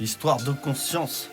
Histoire de conscience.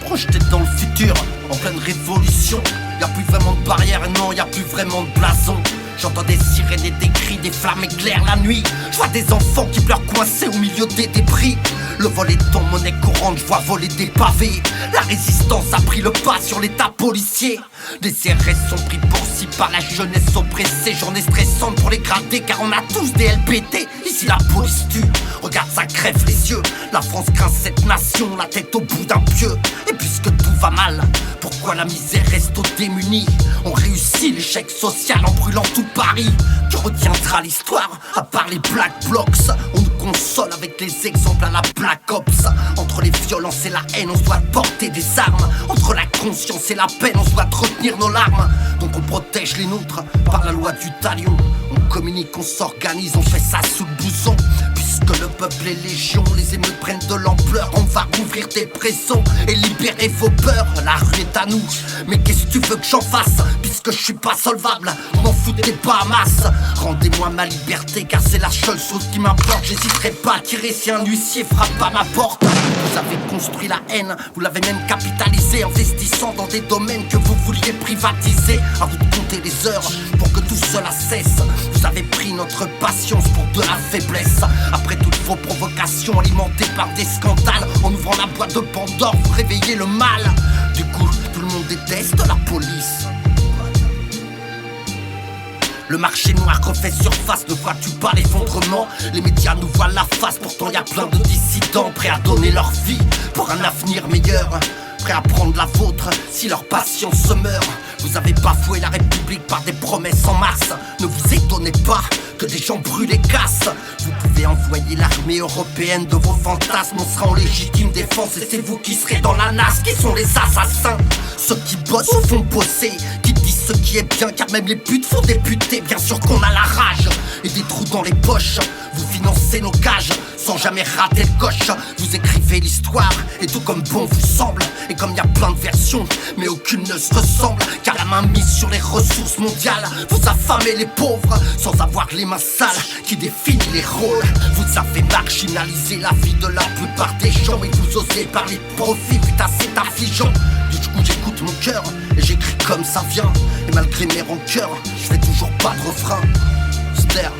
Projeté dans le futur, en pleine révolution. Y'a plus vraiment de barrières, non, y'a plus vraiment de blason. J'entends des sirènes et des cris, des flammes éclairent la nuit. Je vois des enfants qui pleurent coincés au milieu des débris. Le vol est en monnaie courante, je vois voler des pavés. La résistance a pris le pas sur l'état policier. Les CRS sont pris pour cible par la jeunesse oppressée. Journée stressante pour les gradés car on a tous des LPT. Ici la police tue, regarde ça crève les yeux. La France craint cette nation, la tête au bout d'un pieu. Et puisque tout va mal, pourquoi la misère reste aux démunis? On réussit l'échec social en brûlant tout Paris. Que retiendra l'histoire à part les Black Blocs? On nous console avec les exemples à la Black Ops. Entre les violences et la haine, on se doit porter des armes. Entre la conscience et la peine, on se doit retenir nos larmes. Donc on protège les nôtres par la loi du talion. On communique, on s'organise, on fait ça sous le blouson. Puisque le peuple est légion, les émeutes prennent de l'ampleur. On va rouvrir des prisons et libérer vos peurs. La rue est à nous, mais qu'est-ce que tu veux que j'en fasse? Puisque je suis pas solvable, on m'en fout des Bahamas. Rendez-moi ma liberté car c'est la seule chose qui m'importe. J'hésiterai pas à tirer si un huissier frappe à ma porte. Vous avez construit la haine, vous l'avez même capitalisée, investissant dans des domaines que vous vouliez privatiser. À vous de compter les heures pour que tout cela cesse. Vous avez pris notre patience pour de la faiblesse. Après toutes vos provocations alimentées par des scandales, en ouvrant la boîte de Pandore, vous réveillez le mal. Du coup, tout le monde déteste la police. Le marché noir refait surface, ne vois-tu pas l'effondrement? Les médias nous voient la face, pourtant y a plein de dissidents prêts à donner leur vie pour un avenir meilleur. Prêts à prendre la vôtre si leur patience se meurt. Vous avez bafoué la République par des promesses en masse. Ne vous étonnez pas que des gens brûlent et cassent. Vous pouvez envoyer l'armée européenne de vos fantasmes. On sera en légitime défense et c'est vous qui serez dans la nasse. Qui sont les assassins? Ceux qui bossent ou font bosser, qui disent ce qui est bien car même les putes font députer. Bien sûr qu'on a la rage et des trous dans les poches. Vous financez nos cages sans jamais rater le coche. Vous écrivez l'histoire et tout comme bon vous semble. Et comme y a plein de versions mais aucune ne se ressemble, car la main mise sur les ressources mondiales vous affamez les pauvres sans avoir les mains sales qui définissent les rôles. Vous avez marginalisé la vie de la plupart des gens et vous osez parler de profit, putain c'est affligeant. Du coup j'écoute mon cœur et j'écris comme ça vient. Et malgré mes rancœurs, je fais toujours pas de refrain. Ster.